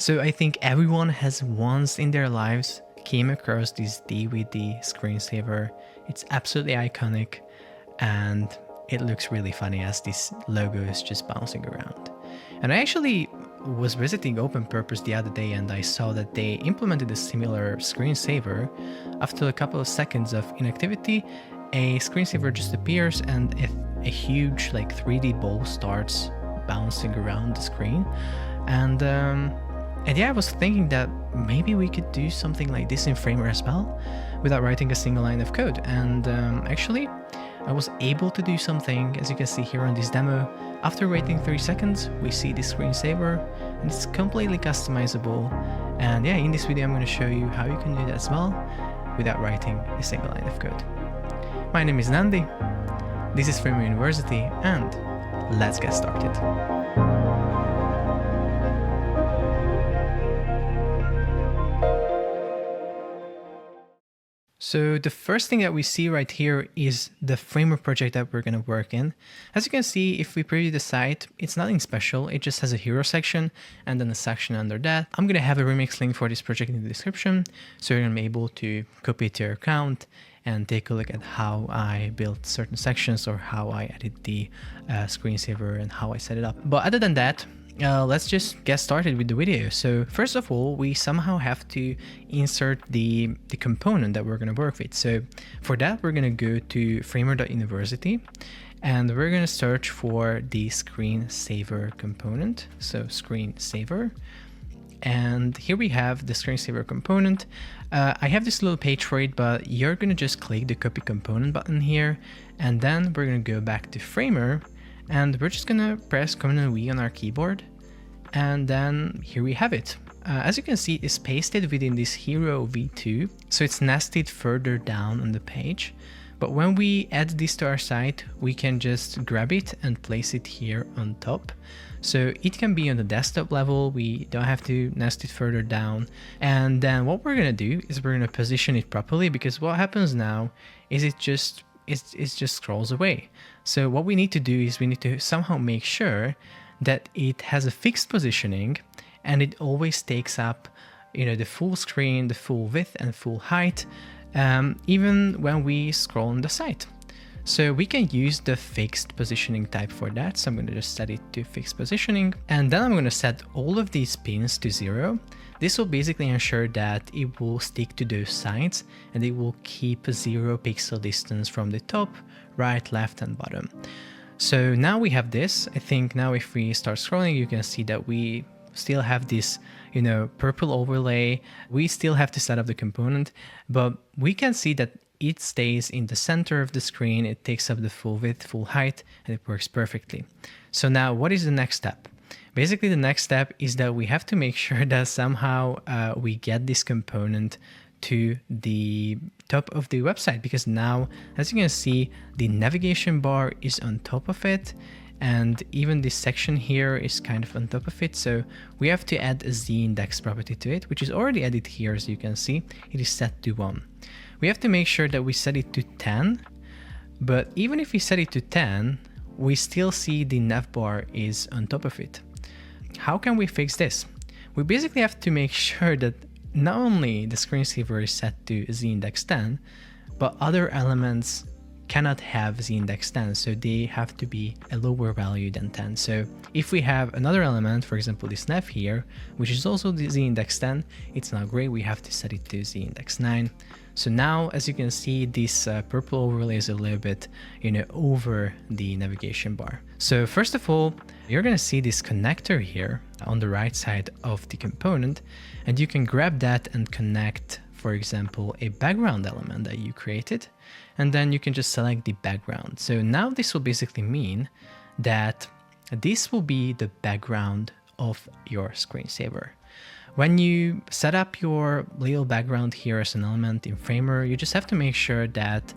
So I think everyone has once in their lives came across this DVD screensaver. It's absolutely iconic and it looks really funny as this logo is just bouncing around. And I actually was visiting Open Purpose the other day and I saw that they implemented a similar screensaver. After a couple of seconds of inactivity, a screensaver just appears and a huge like 3D ball starts bouncing around the screen. And yeah, I was thinking that maybe we could do something like this in Framer as well without writing a single line of code. And actually, I was able to do something, as you can see here on this demo. After waiting 30 seconds, we see the screensaver and it's completely customizable. And yeah, in this video, I'm going to show you how you can do that as well without writing a single line of code. My name is Nandi, this is Framer University, and let's get started. So the first thing that we see right here is the Framer project that we're going to work in. As you can see, if we preview the site, it's nothing special. It just has a hero section and then a section under that. I'm going to have a remix link for this project in the description, so you're going to be able to copy it to your account and take a look at how I built certain sections or how I added the screensaver and how I set it up. But other than that, let's just get started with the video. So first of all, we somehow have to insert the component that we're going to work with. So for that, we're going to go to framer.university and we're going to search for the screensaver component. So screensaver. And here we have the screensaver component. I have this little page for it, but you're going to just click the copy component button here. And then we're going to go back to Framer. And we're just gonna press Command and V on our keyboard, and then here we have it. As you can see, it's pasted within this hero v2, so it's nested further down on the page. But when we add this to our site, we can just grab it and place it here on top. So it can be on the desktop level, we don't have to nest it further down. And then what we're gonna do is we're gonna position it properly, because what happens now is it just scrolls away. So what we need to do is we need to somehow make sure that it has a fixed positioning and it always takes up, the full screen, the full width and full height, even when we scroll on the site. So we can use the fixed positioning type for that. So I'm going to just set it to fixed positioning. And then I'm going to set all of these pins to 0. This will basically ensure that it will stick to those sides and it will keep a 0 pixel distance from the top, right, left, and bottom. So now we have this. I think now if we start scrolling, you can see that we still have this, purple overlay. We still have to set up the component, but we can see that it stays in the center of the screen. It takes up the full width, full height, and it works perfectly. So now what is the next step? Basically, the next step is that we have to make sure that somehow we get this component to the top of the website, because now, as you can see, the navigation bar is on top of it, and even this section here is kind of on top of it. So we have to add a z-index property to it, which is already added here. As you can see, it is set to 1. We have to make sure that we set it to 10, but even if we set it to 10, we still see the nav bar is on top of it. How can we fix this? We basically have to make sure that not only the screensaver is set to z-index 10, but other elements cannot have z-index 10, so they have to be a lower value than 10. So if we have another element, for example this nav here, which is also the z-index 10, it's not great, we have to set it to z-index 9. So now, as you can see, this purple overlay is a little bit, over the navigation bar. So first of all, you're going to see this connector here on the right side of the component, and you can grab that and connect, for example, a background element that you created, and then you can just select the background. So now this will basically mean that this will be the background of your screensaver. When you set up your little background here as an element in Framer, you just have to make sure that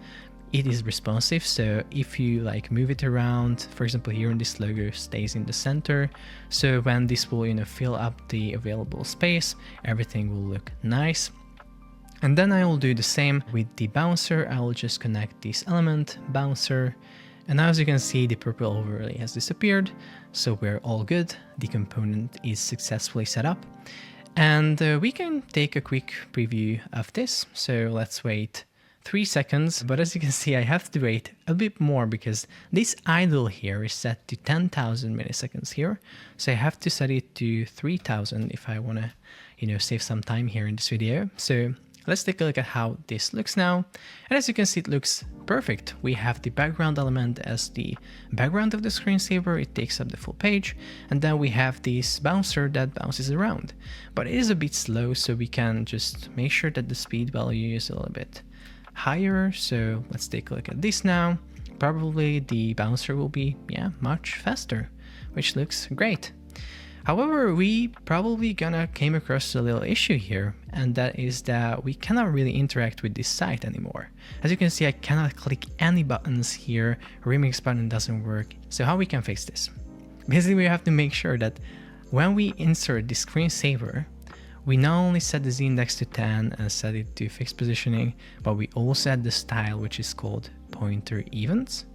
it is responsive. So if you move it around, for example, here in this logo stays in the center. So when this will, fill up the available space, everything will look nice. And then I will do the same with the bouncer. I will just connect this element, bouncer. And now, as you can see, the purple overlay has disappeared. So we're all good. The component is successfully set up. And we can take a quick preview of this. So let's wait 3 seconds. But as you can see, I have to wait a bit more because this idle here is set to 10,000 milliseconds here. So I have to set it to 3,000 if I want to, save some time here in this video. So let's take a look at how this looks now. And as you can see, it looks perfect. We have the background element as the background of the screensaver. It takes up the full page. And then we have this bouncer that bounces around. But it is a bit slow, so we can just make sure that the speed value is a little bit higher. So let's take a look at this now. Probably the bouncer will be, much faster, which looks great. However, we probably gonna came across a little issue here, and that is that we cannot really interact with this site anymore. As you can see, I cannot click any buttons here. Remix button doesn't work. So how we can fix this? Basically, we have to make sure that when we insert the screensaver, we not only set the z-index to 10 and set it to fixed positioning, but we also add the style, which is called pointer events.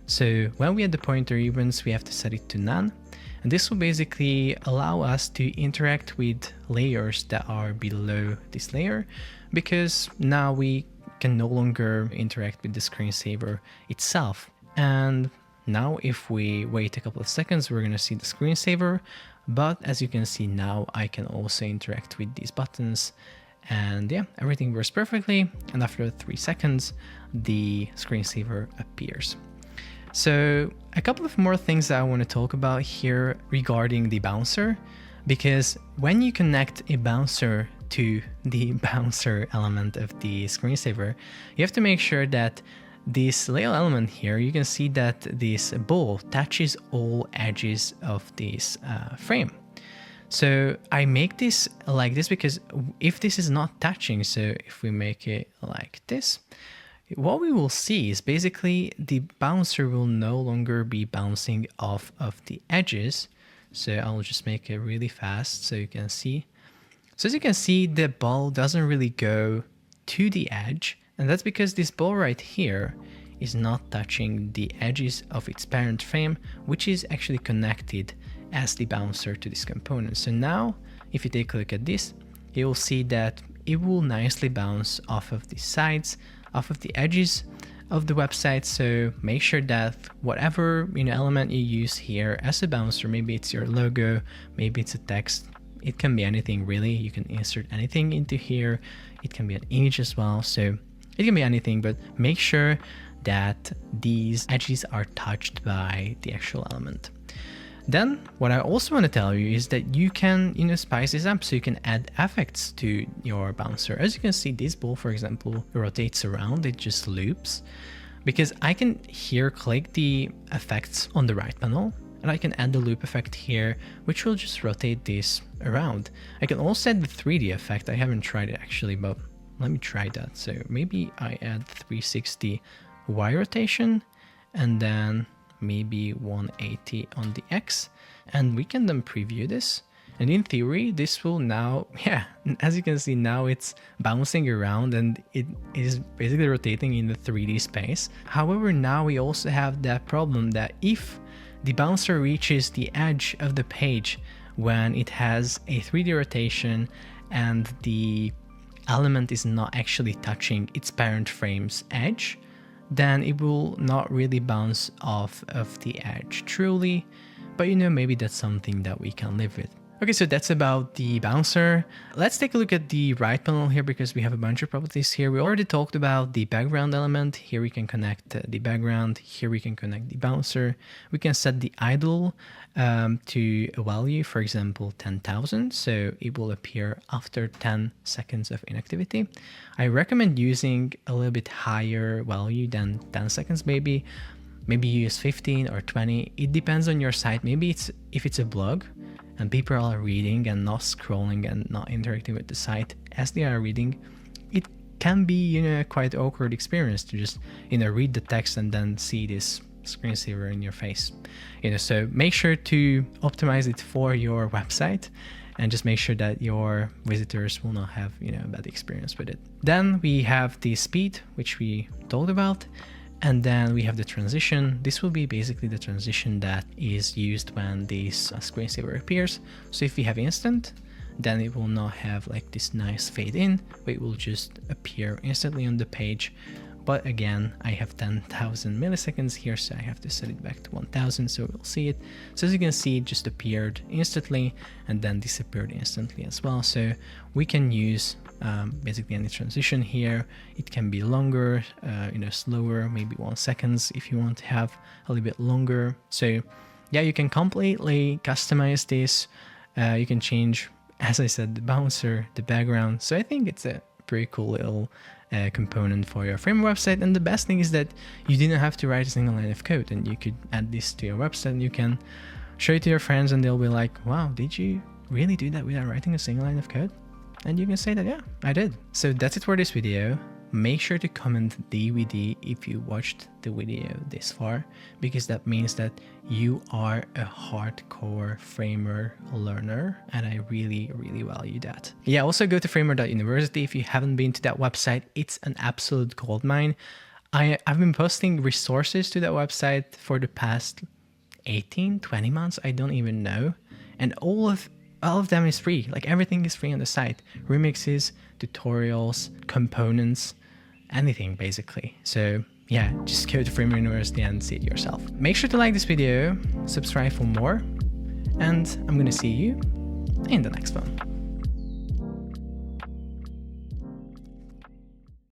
So when we add the pointer events, we have to set it to none. And this will basically allow us to interact with layers that are below this layer, because now we can no longer interact with the screensaver itself. And now if we wait a couple of seconds, we're going to see the screensaver. But as you can see now, I can also interact with these buttons. And everything works perfectly. And after 3 seconds, the screensaver appears. So a couple of more things that I want to talk about here regarding the bouncer, because when you connect a bouncer to the bouncer element of the screensaver, you have to make sure that this layer element here, you can see that this ball touches all edges of this frame. So I make this like this because if this is not touching, so if we make it like this, what we will see is basically the bouncer will no longer be bouncing off of the edges. So I'll just make it really fast so you can see. So as you can see, the ball doesn't really go to the edge. And that's because this ball right here is not touching the edges of its parent frame, which is actually connected as the bouncer to this component. So now, if you take a look at this, you will see that it will nicely bounce off of the sides, off of the edges of the website. So make sure that whatever element you use here as a bouncer, maybe it's your logo, maybe it's a text, it can be anything really. You can insert anything into here. It can be an image as well. So it can be anything, but make sure that these edges are touched by the actual element. Then what I also want to tell you is that you can spice this up, so you can add effects to your bouncer. As you can see, this ball, for example, rotates around, it just loops, because I can here click the effects on the right panel, and I can add the loop effect here, which will just rotate this around. I can also add the 3D effect. I haven't tried it actually, but let me try that. So maybe I add 360 Y rotation, and then maybe 180 on the X, and we can then preview this. And in theory, this will now, as you can see, now it's bouncing around and it is basically rotating in the 3D space. However, now we also have that problem that if the bouncer reaches the edge of the page when it has a 3D rotation and the element is not actually touching its parent frame's edge, then it will not really bounce off of the edge truly, but maybe that's something that we can live with. Okay, so that's about the bouncer. Let's take a look at the right panel here, because we have a bunch of properties here. We already talked about the background element. Here we can connect the background. Here we can connect the bouncer. We can set the idle to a value, for example, 10,000. So it will appear after 10 seconds of inactivity. I recommend using a little bit higher value than 10 seconds, maybe use 15 or 20. It depends on your site. Maybe if it's a blog and people are reading and not scrolling and not interacting with the site as they are reading, it can be a quite awkward experience to just read the text and then see this screensaver in your face. So make sure to optimize it for your website and just make sure that your visitors will not have a bad experience with it. Then we have the speed, which we talked about. And then we have the transition. This will be basically the transition that is used when this screensaver appears. So if we have instant, then it will not have like this nice fade in, but it will just appear instantly on the page. But again, I have 10,000 milliseconds here, so I have to set it back to 1000 so we'll see it. So as you can see, it just appeared instantly and then disappeared instantly as well. So we can use basically any transition here. It can be longer, slower, maybe 1 second if you want to have a little bit longer. So yeah, you can completely customize this. You can change, as I said, the bouncer, the background. So I think it's a pretty cool little component for your Framer website. And the best thing is that you didn't have to write a single line of code, and you could add this to your website and you can show it to your friends and they'll be like, wow, did you really do that without writing a single line of code? And you can say that, yeah, I did. So that's it for this video. Make sure to comment DVD if you watched the video this far, because that means that you are a hardcore Framer learner, and I really, really value that. Yeah, also go to framer.university if you haven't been to that website. It's an absolute goldmine. I've been posting resources to that website for the past 18, 20 months, I don't even know. And all of them is free. Like everything is free on the site. Remixes, tutorials, components, anything basically. So yeah, just go to Framer University and see it yourself. Make sure to like this video, subscribe for more, and I'm gonna see you in the next one.